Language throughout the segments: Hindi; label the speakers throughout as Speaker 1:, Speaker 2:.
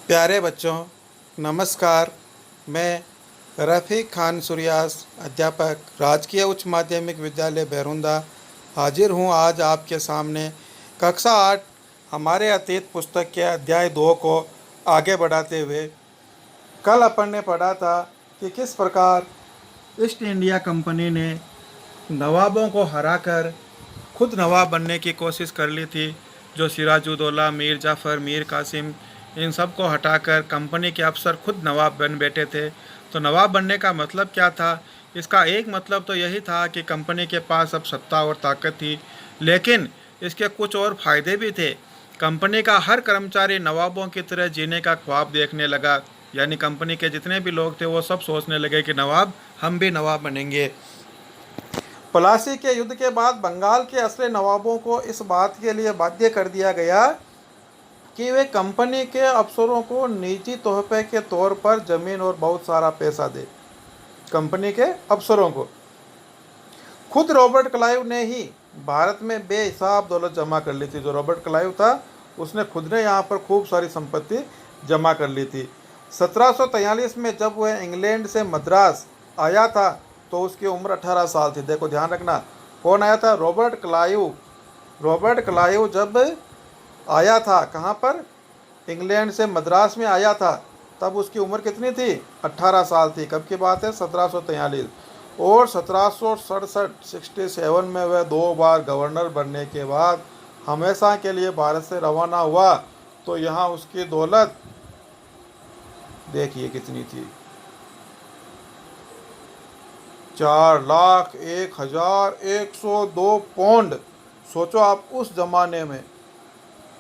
Speaker 1: प्यारे बच्चों, नमस्कार। मैं रफ़ीक खान सुरियास, अध्यापक, राजकीय उच्च माध्यमिक विद्यालय बैरुंदा, हाजिर हूँ आज आपके सामने कक्षा 8 हमारे अतीत पुस्तक के अध्याय 2 को आगे बढ़ाते हुए। कल अपन ने पढ़ा था कि किस प्रकार ईस्ट इंडिया कंपनी ने नवाबों को हराकर खुद नवाब बनने की कोशिश कर ली थी। जो सिराजुद्दौला, मीर जाफ़र, मीर कासिम, इन सब को हटाकर कंपनी के अफसर खुद नवाब बन बैठे थे। तो नवाब बनने का मतलब क्या था? इसका एक मतलब तो यही था कि कंपनी के पास अब सत्ता और ताकत थी, लेकिन इसके कुछ और फ़ायदे भी थे। कंपनी का हर कर्मचारी नवाबों की तरह जीने का ख्वाब देखने लगा। यानी कंपनी के जितने भी लोग थे वो सब सोचने लगे कि नवाब, हम भी नवाब बनेंगे। प्लासी के युद्ध के बाद बंगाल के असली नवाबों को इस बात के लिए बाध्य कर दिया गया कि वे कंपनी के अफसरों को निजी तोहफे के तौर पर जमीन और बहुत सारा पैसा दे। कंपनी के अफसरों को खुद रॉबर्ट क्लाइव ने ही भारत में बेहिसाब दौलत जमा कर ली थी। जो रॉबर्ट क्लाइव था उसने खुद ने यहाँ पर खूब सारी संपत्ति जमा कर ली थी। 1743 में जब वह इंग्लैंड से मद्रास आया था तो उसकी उम्र 18 साल थी। देखो ध्यान रखना, कौन आया था? Robert Clive. रॉबर्ट क्लाइव जब आया था कहाँ पर? इंग्लैंड से मद्रास में आया था, तब उसकी उम्र कितनी थी? 18 साल थी। कब की बात है? 1743। और 1767 में वह 2 बार गवर्नर बनने के बाद हमेशा के लिए भारत से रवाना हुआ। तो यहाँ उसकी दौलत देखिए कितनी थी, 4,01,102 पौंड। सोचो आप, उस जमाने में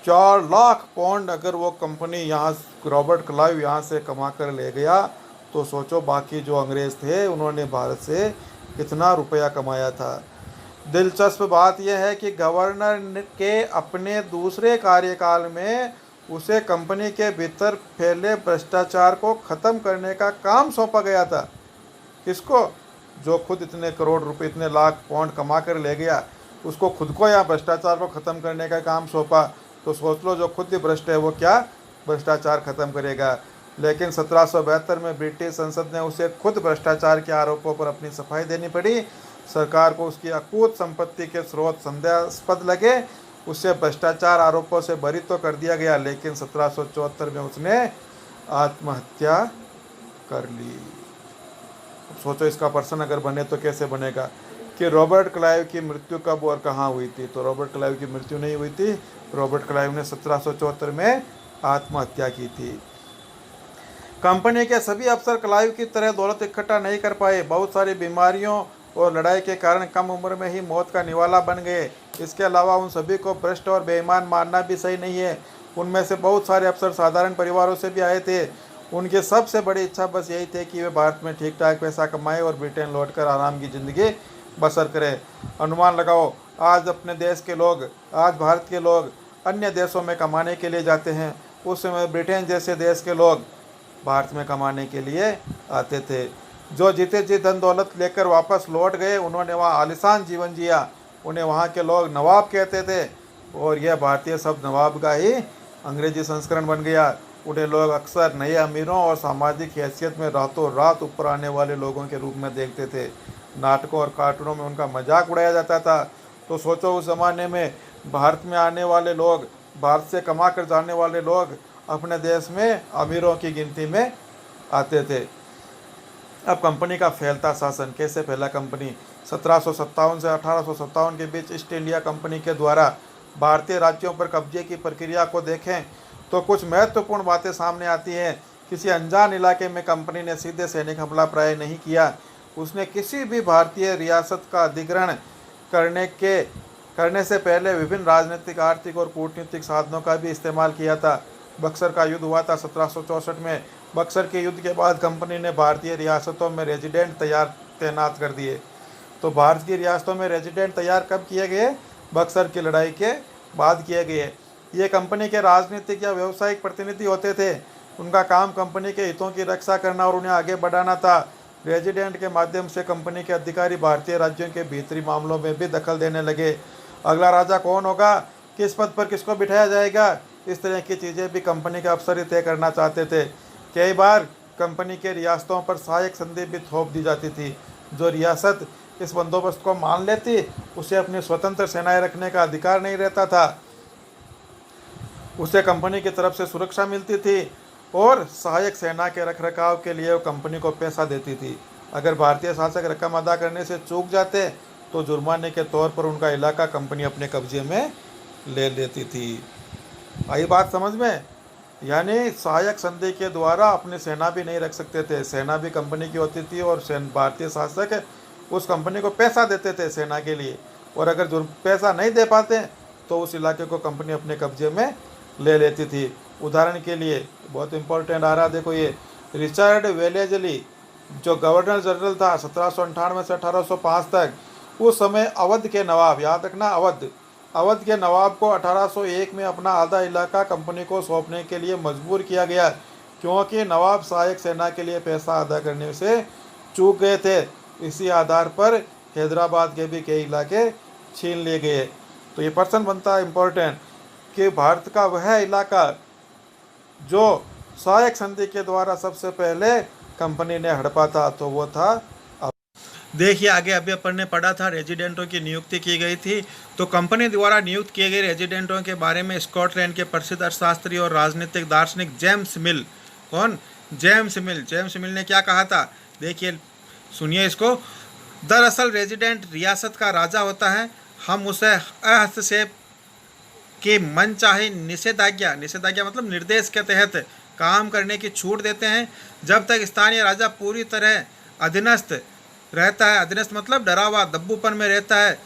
Speaker 1: 4 लाख पौंड अगर वो कंपनी यहाँ रॉबर्ट क्लाइव यहाँ से कमा कर ले गया, तो सोचो बाकी जो अंग्रेज़ थे उन्होंने भारत से कितना रुपया कमाया था। दिलचस्प बात यह है कि गवर्नर के अपने दूसरे कार्यकाल में उसे कंपनी के भीतर फैले भ्रष्टाचार को ख़त्म करने का काम सौंपा गया था। किसको? जो खुद इतने करोड़ रुपए, इतने लाख पौंड कमा कर ले गया, उसको खुद को यहाँ भ्रष्टाचार को ख़त्म करने का काम सौंपा। तो सोच लो, जो खुद ही भ्रष्ट है वो क्या भ्रष्टाचार ख़त्म करेगा। लेकिन 1772 में ब्रिटिश संसद ने उसे खुद भ्रष्टाचार के आरोपों पर अपनी सफाई देनी पड़ी। सरकार को उसकी अकूत संपत्ति के स्रोत संदेहास्पद लगे, उसे भ्रष्टाचार आरोपों से बरी तो कर दिया गया, लेकिन 1774 में उसने आत्महत्या कर ली। सोचो इसका पर्सन अगर बने तो कैसे बनेगा कि रॉबर्ट क्लाइव की मृत्यु कब और कहाँ हुई थी? तो रॉबर्ट क्लाइव की मृत्यु नहीं हुई थी, रॉबर्ट क्लाइव ने 1774 में आत्महत्या की थी। कंपनी के सभी अफसर क्लाइव की तरह दौलत इकट्ठा नहीं कर पाए। बहुत सारी बीमारियों और लड़ाई के कारण कम उम्र में ही मौत का निवाला बन गए। इसके अलावा उन सभी को भ्रष्ट और बेईमान मानना भी सही नहीं है। उनमें से बहुत सारे अफसर साधारण परिवारों से भी आए थे। उनकी सबसे बड़ी इच्छा बस यही थी कि वे भारत में ठीक ठाक पैसा कमाएं और ब्रिटेन लौटकर आराम की ज़िंदगी बसर करें। अनुमान लगाओ, आज अपने देश के लोग, आज भारत के लोग अन्य देशों में कमाने के लिए जाते हैं। उस समय ब्रिटेन जैसे देश के लोग भारत में कमाने के लिए आते थे। जो जीते जी धन दौलत लेकर वापस लौट गए, उन्होंने वहाँ आलिशान जीवन जिया। उन्हें वहाँ के लोग नवाब कहते थे, और यह भारतीय शब्द नवाब का ही अंग्रेजी संस्करण बन गया। उन्हें लोग अक्सर नए अमीरों और सामाजिक हैसियत में रातों रात ऊपर आने वाले लोगों के रूप में देखते थे। नाटकों और कार्टूनों में उनका मजाक उड़ाया जाता था। तो सोचो उस ज़माने में भारत में आने वाले लोग, भारत से कमा कर जाने वाले लोग अपने देश में अमीरों की गिनती में आते थे। अब कंपनी का फैलता शासन कैसे फैला? कंपनी 1757 से 1857 के बीच ईस्ट इंडिया कंपनी के द्वारा भारतीय राज्यों पर कब्जे की प्रक्रिया को देखें तो कुछ महत्वपूर्ण बातें सामने आती हैं। किसी अनजान इलाके में कंपनी ने सीधे सैनिक हमला प्राय नहीं किया। उसने किसी भी भारतीय रियासत का अधिग्रहण करने से पहले विभिन्न राजनीतिक, आर्थिक और कूटनीतिक साधनों का भी इस्तेमाल किया था। बक्सर का युद्ध हुआ था 1764 में। बक्सर के युद्ध के बाद कंपनी ने भारतीय रियासतों में रेजिडेंट तैनात कर दिए। तो भारत की रियासतों में रेजिडेंट तैयार कब किए गए? बक्सर की लड़ाई के बाद किए गए। ये कंपनी के राजनीतिक या व्यावसायिक प्रतिनिधि होते थे। उनका काम कंपनी के हितों की रक्षा करना और उन्हें आगे बढ़ाना था। रेजिडेंट के माध्यम से कंपनी के अधिकारी भारतीय राज्यों के भीतरी मामलों में भी दखल देने लगे। अगला राजा कौन होगा, किस पद पर किसको बिठाया जाएगा, इस तरह की चीज़ें भी कंपनी के अफसर ही तय करना चाहते थे। कई बार कंपनी के रियासतों पर सहायक संधि भी थोप दी जाती थी। जो रियासत इस बंदोबस्त को मान लेती, उसे अपनी स्वतंत्र सेनाएं रखने का अधिकार नहीं रहता था। उसे कंपनी की तरफ से सुरक्षा मिलती थी और सहायक सेना के रखरखाव के लिए वो कंपनी को पैसा देती थी। अगर भारतीय शासक रकम अदा करने से चूक जाते तो जुर्माने के तौर पर उनका इलाका कंपनी अपने कब्जे में ले लेती थी। आई बात समझ में? यानी सहायक संधि के द्वारा अपनी सेना भी नहीं रख सकते थे, सेना भी कंपनी की होती थी और भारतीय शासक उस कंपनी को पैसा देते थे सेना के लिए, और अगर जो पैसा नहीं दे पाते तो उस इलाके को कंपनी अपने कब्जे में ले लेती थी। उदाहरण के लिए बहुत इंपॉर्टेंट आ रहा, देखो ये रिचर्ड वेलेजली जो गवर्नर जनरल था 1798 से 1805 तक, उस समय अवध के नवाब, याद रखना अवध के नवाब को 1801 में अपना आधा इलाका कंपनी को सौंपने के लिए मजबूर किया गया, क्योंकि नवाब सहायक सेना के लिए पैसा अदा करने से चूक गए थे। इसी आधार पर हैदराबाद के भी कई इलाके छीन लिए गए। तो ये पर्सन बनता है इम्पोर्टेंट कि भारत का वह इलाका जो सहायक संधि के द्वारा सबसे पहले कंपनी ने हड़पा था, तो वो था। देखिए आगे अभी अपन ने पढ़ा था रेजिडेंटों की नियुक्ति की गई थी। तो कंपनी द्वारा नियुक्त किए गए रेजिडेंटों के बारे में स्कॉटलैंड के प्रसिद्ध अर्थशास्त्री और राजनीतिक दार्शनिक जेम्स मिल, कौन? जेम्स मिल ने क्या कहा था, देखिए सुनिए इसको। दरअसल रेजिडेंट रियासत का राजा होता है। हम उसे हस्तक्षेप के मनचाहे निषेधाज्ञा मतलब निर्देश के तहत काम करने की छूट देते हैं, जब तक स्थानीय राजा पूरी तरह अधीनस्थ रहता है। अधीनस्थ मतलब डरा हुआ दब्बूपन में रहता है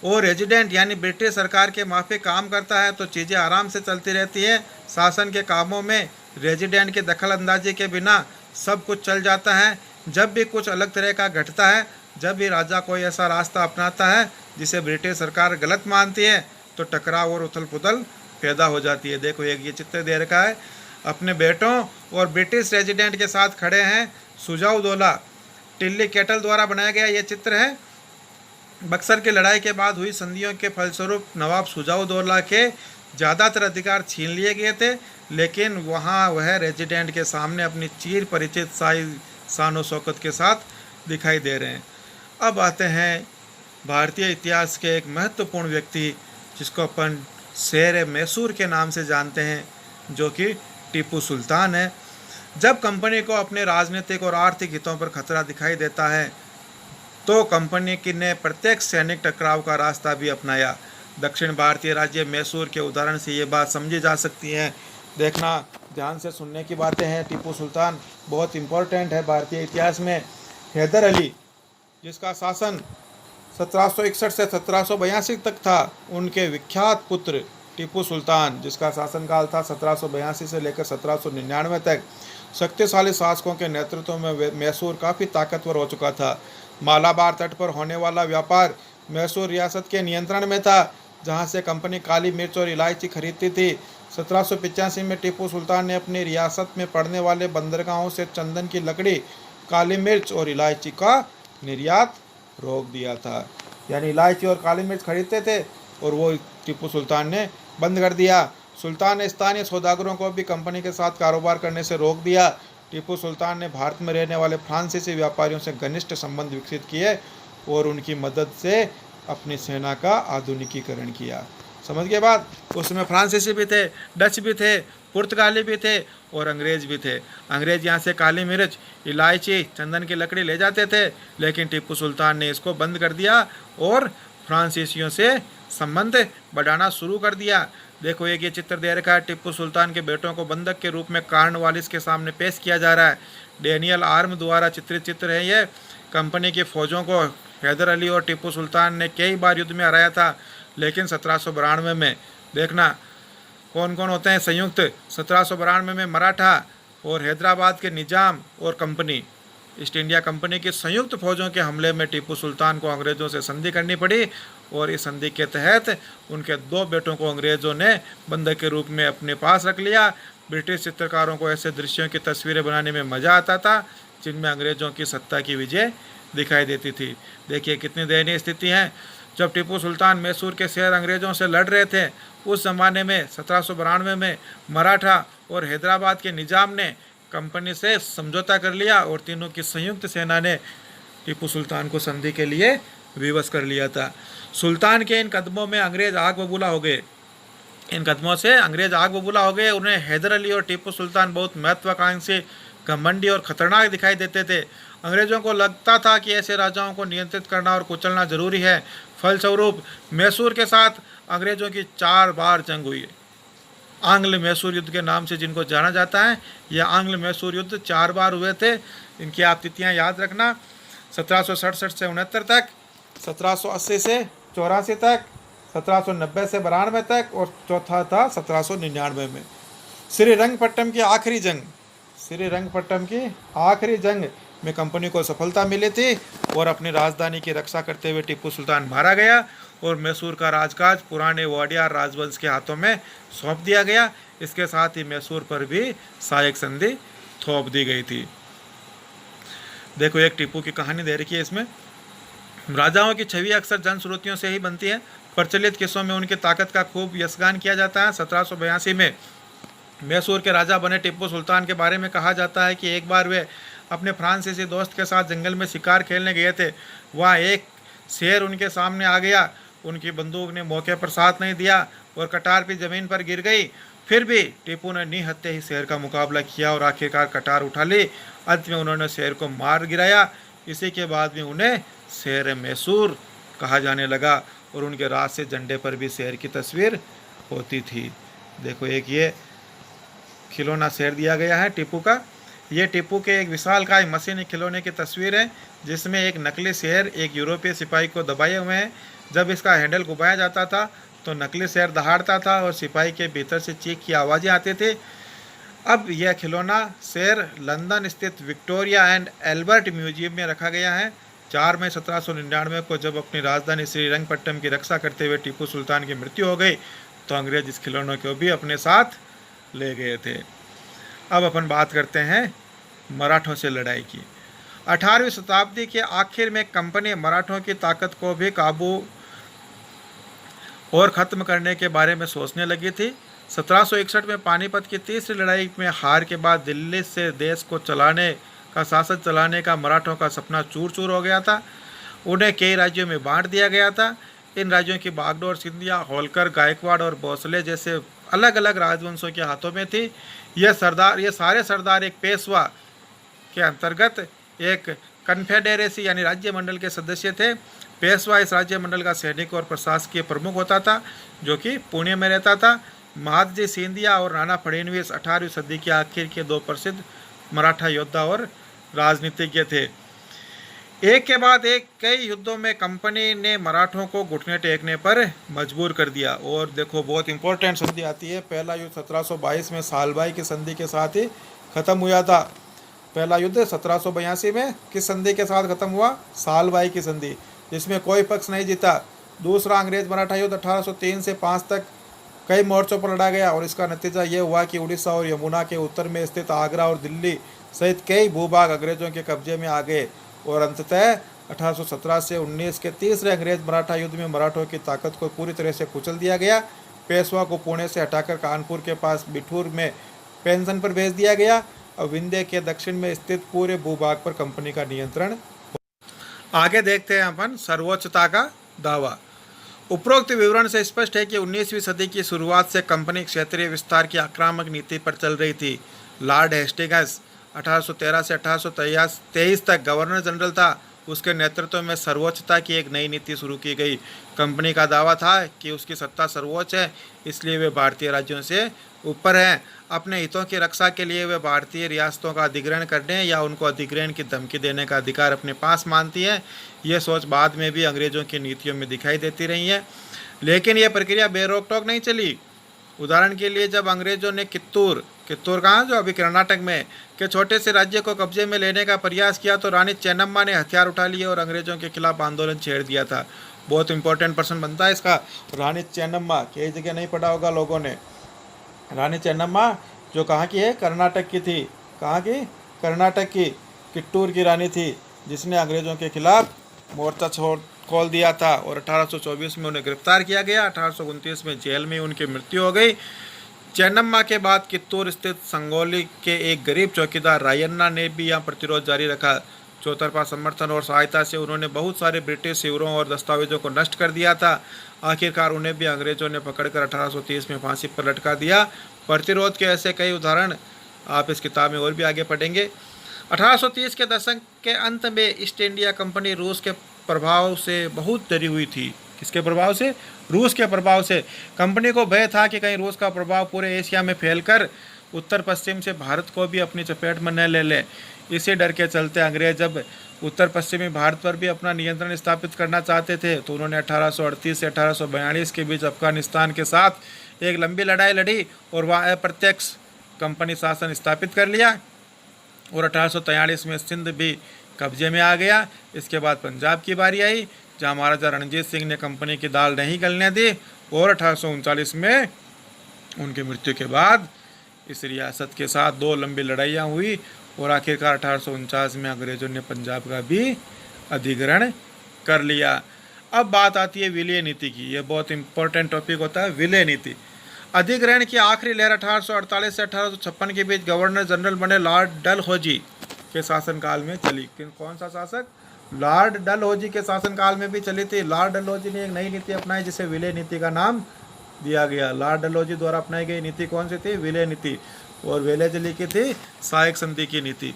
Speaker 1: और रेजिडेंट यानी ब्रिटिश सरकार के माफिक काम करता है, तो चीज़ें आराम से चलती रहती है। शासन के कामों में रेजिडेंट के दखल अंदाजी के बिना सब कुछ चल जाता है। जब भी कुछ अलग तरह का घटता है, जब भी राजा कोई ऐसा रास्ता अपनाता है जिसे ब्रिटिश सरकार गलत मानती है, तो टकराव और उथल पुथल पैदा हो जाती है। देखो एक ये चित्र दे रखा है, अपने बेटों और ब्रिटिश रेजिडेंट के साथ खड़े हैं सुजाउदौला, टिल्ली कैटल द्वारा बनाया गया ये चित्र है। बक्सर की लड़ाई के बाद हुई संधियों के फलस्वरूप नवाब सुजाउदौला के ज़्यादातर अधिकार छीन लिए गए थे, लेकिन वहाँ वह रेजिडेंट के सामने अपनी चीर परिचित शानो शौकत के साथ दिखाई दे रहे हैं। अब आते हैं भारतीय इतिहास के एक महत्वपूर्ण व्यक्ति जिसको अपन शेर मैसूर के नाम से जानते हैं, जो कि टीपू सुल्तान है। जब कंपनी को अपने राजनीतिक और आर्थिक हितों पर खतरा दिखाई देता है, तो कंपनी की ने प्रत्यक्ष सैनिक टकराव का रास्ता भी अपनाया। दक्षिण भारतीय राज्य मैसूर के उदाहरण से ये बात समझी जा सकती है। देखना ध्यान से सुनने की बातें हैं। टीपू सुल्तान बहुत इम्पोर्टेंट है भारतीय इतिहास में। हैदर अली जिसका शासन 1761 से 1782 तक था, उनके विख्यात पुत्र टीपू सुल्तान जिसका शासनकाल था 1782 से लेकर 1799 तक, शक्तिशाली शासकों के नेतृत्व में मैसूर काफ़ी ताकतवर हो चुका था। मालाबार तट पर होने वाला व्यापार मैसूर रियासत के नियंत्रण में था, जहां से कंपनी काली मिर्च और इलायची खरीदती थी। 1785 में टीपू सुल्तान ने अपनी रियासत में पड़ने वाले बंदरगाहों से चंदन की लकड़ी, काली मिर्च और इलायची का निर्यात रोक दिया था। यानी इलायची और काली मिर्च खरीदते थे और वो टीपू सुल्तान ने बंद कर दिया। सुल्तान ने स्थानीय सौदागरों को भी कंपनी के साथ कारोबार करने से रोक दिया। टीपू सुल्तान ने भारत में रहने वाले फ्रांसीसी व्यापारियों से घनिष्ठ संबंध विकसित किए और उनकी मदद से अपनी सेना का आधुनिकीकरण किया। समझ गए बात? उसमें फ्रांसीसी भी थे, डच भी थे, पुर्तगाली भी थे और अंग्रेज भी थे। अंग्रेज यहाँ से काली मिर्च, इलायची, चंदन की लकड़ी ले जाते थे, लेकिन टीपू सुल्तान ने इसको बंद कर दिया और फ्रांसीसियों से संबंध बढ़ाना शुरू कर दिया। देखो एक ये चित्र दे रखा है, टीपू सुल्तान के बेटों को बंधक के रूप में कॉर्नवालिस के सामने पेश किया जा रहा है। डेनियल आर्म द्वारा चित्रित चित्र है ये। कंपनी की फौजों को हैदर अली और टीपू सुल्तान ने कई बार युद्ध में हराया था, लेकिन 1792 में देखना कौन कौन होते हैं संयुक्त। 1792 में मराठा और हैदराबाद के निजाम और कंपनी, ईस्ट इंडिया कंपनी की संयुक्त फौजों के हमले में टीपू सुल्तान को अंग्रेज़ों से संधि करनी पड़ी और इस संधि के तहत उनके 2 बेटों को अंग्रेज़ों ने बंधक के रूप में अपने पास रख लिया। ब्रिटिश चित्रकारों को ऐसे दृश्यों की तस्वीरें बनाने में मज़ा आता था जिनमें अंग्रेज़ों की सत्ता की विजय दिखाई देती थी। देखिए कितनी दयनीय स्थिति है। जब टीपू सुल्तान मैसूर के शहर अंग्रेज़ों से लड़ रहे थे, उस ज़माने में 1792 में मराठा और हैदराबाद के निज़ाम ने कंपनी से समझौता कर लिया और तीनों की संयुक्त सेना ने टीपू सुल्तान को संधि के लिए विवश कर लिया था। सुल्तान के इन कदमों में अंग्रेज आग बबूला हो गए। इन कदमों से अंग्रेज आग बबूला हो गए। उन्हें हैदर अली और टीपू सुल्तान बहुत महत्वाकांक्षी, घमंडी और खतरनाक दिखाई देते थे। अंग्रेजों को लगता था कि ऐसे राजाओं को नियंत्रित करना और कुचलना जरूरी है। फलस्वरूप मैसूर के साथ अंग्रेजों की 4 बार जंग हुई। आंग्ल मैसूर युद्ध के नाम से जिनको जाना जाता है, यह आंग्ल मैसूर युद्ध 4 बार हुए थे। इनकी आप तिथियाँ याद रखना, 1767 से 69 तक, 1780 से 84 तक, 1790 से 92 तक और चौथा था 1799 में। श्रीरंगपट्टम की आखिरी जंग, श्रीरंगपट्टम की आखिरी जंग में कंपनी को सफलता मिली थी और अपनी राजधानी की रक्षा करते हुए टीपू सुल्तान मारा गया और मैसूर का राजकाज पुराने वाडियार राजवंश के हाथों में सौंप दिया गया। इसके साथ ही मैसूर पर भी सहायक संधि थोप दी गई थी। देखो, एक टीपू की कहानी दे रखी है इसमें। राजाओं की छवि अक्सर जनश्रुतियों से ही बनती है। प्रचलित किस्सों में उनकी ताकत का खूब यशगान किया जाता है। 1782 में मैसूर के राजा बने टीपू सुल्तान के बारे में कहा जाता है कि एक बार वे अपने फ्रांसीसी दोस्त के साथ जंगल में शिकार खेलने गए थे। वहाँ एक शेर उनके सामने आ गया। उनकी बंदूक ने मौके पर साथ नहीं दिया और कटार भी ज़मीन पर गिर गई। फिर भी टीपू ने निहत्थे ही शेर का मुकाबला किया और आखिरकार कटार उठा ली। अंत में उन्होंने शेर को मार गिराया। इसी के बाद में उन्हें शेर मैसूर कहा जाने लगा और उनके राज से झंडे पर भी शेर की तस्वीर होती थी। देखो, एक ये खिलौना शेर दिया गया है टीपू का। ये टीपू के एक विशालकाय मशीनी खिलौने की तस्वीर है जिसमें एक नकली शेर एक यूरोपीय सिपाही को दबाए हुए हैं। जब इसका हैंडल घुमाया जाता था तो नकली शेर दहाड़ता था और सिपाही के भीतर से चीख की आवाज़ें आती थी। अब यह खिलौना शेर लंदन स्थित विक्टोरिया एंड एल्बर्ट म्यूजियम में रखा गया है। 4 मई 1799 को जब अपनी राजधानी श्रीरंगपट्टम की रक्षा करते हुए टीपू सुल्तान की मृत्यु हो गई तो अंग्रेज इस खिलौनों को भी अपने साथ ले गए थे। अब अपन बात करते हैं मराठों से लड़ाई की। 18वीं शताब्दी के आखिर में कंपनी मराठों की ताकत को भी काबू और ख़त्म करने के बारे में सोचने लगी थी। 1761 में पानीपत की तीसरी लड़ाई में हार के बाद दिल्ली से देश को शासन चलाने का मराठों का सपना चूर चूर हो गया था। उन्हें कई राज्यों में बांट दिया गया था। इन राज्यों की बागडोर सिंधिया, होलकर, गायकवाड़ और भोसले जैसे अलग अलग राजवंशों के हाथों में थी। ये सारे सरदार एक पेशवा के अंतर्गत एक कन्फेडरेसी यानी राज्य मंडल के सदस्य थे। पेशवा इस राज्य मंडल का सैनिक और प्रशासकीय प्रमुख होता था जो कि पुणे में रहता था। महादजी सिंधिया और नाना फडणवीस 18वीं सदी के आखिर के 2 प्रसिद्ध मराठा योद्धा और राजनीतिज्ञ थे। एक के बाद एक कई युद्धों में कंपनी ने मराठों को घुटने टेकने पर मजबूर कर दिया। और देखो, बहुत इंपॉर्टेंट संधि आती है। पहला युद्ध 1722 में सालबाई की संधि के साथ ही खत्म हुआ था। पहला युद्ध 1782 में किस संधि के साथ खत्म हुआ? सालबाई की संधि, जिसमें कोई पक्ष नहीं जीता। दूसरा अंग्रेज मराठा युद्ध 1803 से 5 तक कई मोर्चों पर लड़ा गया और इसका नतीजा ये हुआ कि उड़ीसा और यमुना के उत्तर में स्थित आगरा और दिल्ली सहित कई भूभाग अंग्रेजों के कब्जे में आ गए और अंततः 1817 से 19 के तीसरे अंग्रेज मराठा युद्ध में मराठों की ताकत को पूरी तरह से कुचल दिया गया। पेशवा को पुणे से हटाकर कानपुर के पास बिठूर में पेंशन पर भेज दिया गया। अब विंध्य के दक्षिण में स्थित पूरे भूभाग पर कंपनी का नियंत्रण। आगे देखते हैं अपन सर्वोच्चता का दावा। उपरोक्त विवरण से स्पष्ट है कि 19वीं सदी की शुरुआत से कंपनी क्षेत्रीय विस्तार की आक्रामक नीति पर चल रही थी। लॉर्ड हेस्टिंग्स 1813 से 1823 तक गवर्नर जनरल था। उसके नेतृत्व में सर्वोच्चता की एक नई नीति शुरू की गई। कंपनी का दावा था कि उसकी सत्ता सर्वोच्च है, इसलिए वे भारतीय राज्यों से ऊपर हैं। अपने हितों की रक्षा के लिए वे भारतीय रियासतों का अधिग्रहण करने या उनको अधिग्रहण की धमकी देने का अधिकार अपने पास मानती है। यह सोच बाद में भी अंग्रेजों की नीतियों में दिखाई देती रही है, लेकिन यह प्रक्रिया बेरोक टोक नहीं चली। उदाहरण के लिए, जब अंग्रेजों ने कित्तूर कहाँ, जो अभी कर्नाटक में के छोटे से राज्य को कब्जे में लेने का प्रयास किया तो रानी चेन्नम्मा ने हथियार उठा लिए और अंग्रेजों के खिलाफ आंदोलन छेड़ दिया था। बहुत इंपॉर्टेंट पर्सन बनता है इसका। रानी चेन्नम्मा, कई जगह नहीं पढ़ा होगा लोगों ने। रानी चेन्नम्मा जो कहाँ की है? कर्नाटक की थी। कहाँ की? कर्नाटक की कित्तूर की रानी थी, जिसने अंग्रेजों के खिलाफ मोर्चा खोल दिया था और 1824 में उन्हें गिरफ्तार किया गया। 1829 में जेल में उनकी मृत्यु हो गई। चेन्नम्मा के बाद कित्तूर स्थित संगोली के एक गरीब चौकीदार रायन्ना ने भी यहाँ प्रतिरोध जारी रखा। चौतरफा समर्थन और सहायता से उन्होंने बहुत सारे ब्रिटिश शिविरों और दस्तावेजों को नष्ट कर दिया था। आखिरकार उन्हें भी अंग्रेजों ने पकड़कर 1830 में फांसी पर लटका दिया। प्रतिरोध के ऐसे कई उदाहरण आप इस किताब में और भी आगे पढ़ेंगे। 1830 के दशक के अंत में ईस्ट इंडिया कंपनी रूस के प्रभाव से बहुत डरी हुई थी। किसके प्रभाव से? रूस के प्रभाव से। कंपनी को भय था कि कहीं रूस का प्रभाव पूरे एशिया में फैलकर उत्तर पश्चिम से भारत को भी अपनी चपेट में न ले ले। इसी डर के चलते अंग्रेज जब उत्तर पश्चिमी भारत पर भी अपना नियंत्रण स्थापित करना चाहते थे तो उन्होंने 1838 से 1842 के बीच अफगानिस्तान के साथ एक लंबी लड़ाई लड़ी और वहाँ अप्रत्यक्ष कंपनी शासन स्थापित कर लिया और 1843 में सिंध भी कब्जे में आ गया। इसके बाद पंजाब की बारी आई जहाँ महाराजा रणजीत सिंह ने कंपनी की दाल नहीं गलने दी और 1839 में उनकी मृत्यु के बाद इस रियासत के साथ 2 लंबी लड़ाइयाँ हुई और आखिरकार 1849 में अंग्रेजों ने पंजाब का भी अधिग्रहण कर लिया। अब बात आती है विलय नीति की। यह बहुत इंपॉर्टेंट टॉपिक होता है, विलय नीति। अधिग्रहण की आखिरी लहर 1848 से 1856 के बीच गवर्नर जनरल बने लॉर्ड डलहौजी के शासनकाल में चली। कौन सा शासक? लॉर्ड डलहौजी के शासनकाल में भी चली थी। लॉर्ड डलहौजी ने एक नई नीति अपनाई जिसे विलय नीति का नाम दिया गया। लॉर्ड डलहौजी द्वारा अपनाई गई नीति कौन सी थी? विलय नीति। और विलय जो लिखी थी सहायक संधि की नीति।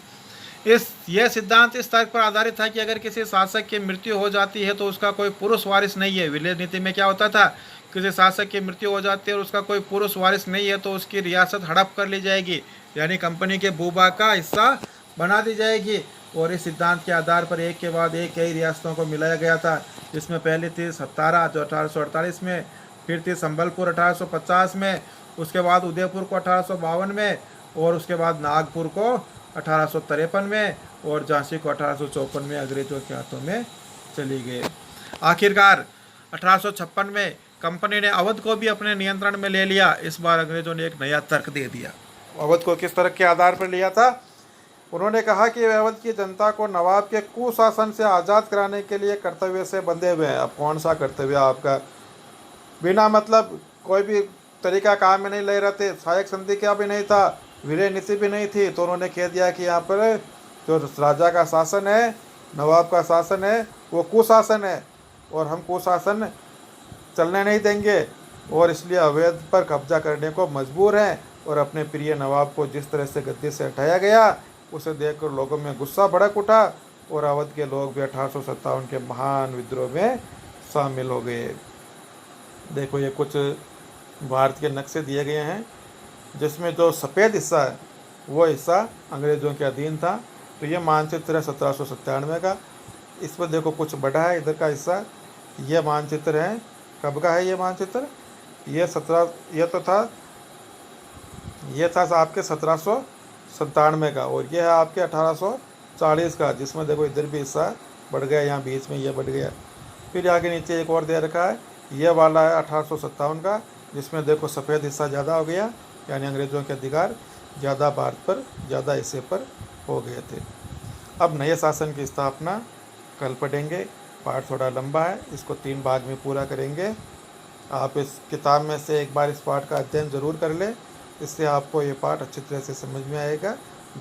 Speaker 1: यह सिद्धांत इस तर्क पर आधारित था कि अगर किसी शासक की मृत्यु हो जाती है तो उसका कोई पुरुष वारिस नहीं है। विलय नीति में क्या होता था? किसी शासक की मृत्यु हो जाती है और उसका कोई पुरुष वारिस नहीं है तो उसकी रियासत हड़प कर ली जाएगी, यानी कंपनी के भूभाग का हिस्सा बना दी जाएगी। और इस सिद्धांत के आधार पर एक के बाद एक कई रियासतों को मिलाया गया था, जिसमें पहली थी सतारा जो 1848 में, फिर थी संबलपुर 1850 में, उसके बाद उदयपुर को 1852 में और उसके बाद नागपुर को 1853 में और झांसी को 1854 में अंग्रेजों के हाथों में चली गई। आखिरकार 1856 में कंपनी ने अवध को भी अपने नियंत्रण में ले लिया। इस बार अंग्रेजों ने एक नया तर्क दे दिया। अवध को किस तरह के आधार पर लिया था? उन्होंने कहा कि अवध की जनता को नवाब के कुशासन से आज़ाद कराने के लिए कर्तव्य से बंधे हुए हैं। अब कौन सा कर्तव्य आपका? बिना मतलब कोई भी तरीका काम में नहीं ले रहे थे। सहायक संधि का भी नहीं था, विलय नीति भी नहीं थी, तो उन्होंने कह दिया कि यहाँ पर जो राजा का शासन है, नवाब का शासन है, वो कुशासन है और हम कुशासन चलने नहीं देंगे और इसलिए अवैध पर कब्जा करने को मजबूर हैं। और अपने प्रिय नवाब को जिस तरह से गद्दी से हटाया गया उसे देखकर लोगों में गुस्सा भड़क उठा और अवध के लोग भी 1857 के महान विद्रोह में शामिल हो गए। देखो ये कुछ भारत के नक्शे दिए गए हैं जिसमें जो सफ़ेद हिस्सा है वो हिस्सा अंग्रेज़ों के अधीन था। तो ये मानचित्र है 1797 का। इस पर देखो कुछ बड़ा है इधर का हिस्सा। ये मानचित्र है, कब का है ये मानचित्र? ये था आपके 1797 का और ये है आपके 1840 का, जिसमें देखो इधर भी हिस्सा बढ़ गया, यहाँ बीच में ये बढ़ गया। फिर आगे नीचे एक और दे रखा है, ये वाला है 1857 का, जिसमें देखो सफ़ेद हिस्सा ज़्यादा हो गया, यानी अंग्रेज़ों के अधिकार ज़्यादा भारत पर, ज़्यादा हिस्से पर हो गए थे। अब नए शासन की स्थापना कल पढ़ेंगे। पाठ थोड़ा लंबा है, इसको 3 भाग में पूरा करेंगे। आप इस किताब में से एक बार इस पाठ का अध्ययन ज़रूर कर लें, इससे आपको ये पाठ अच्छी तरह से समझ में आएगा।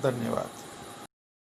Speaker 1: धन्यवाद।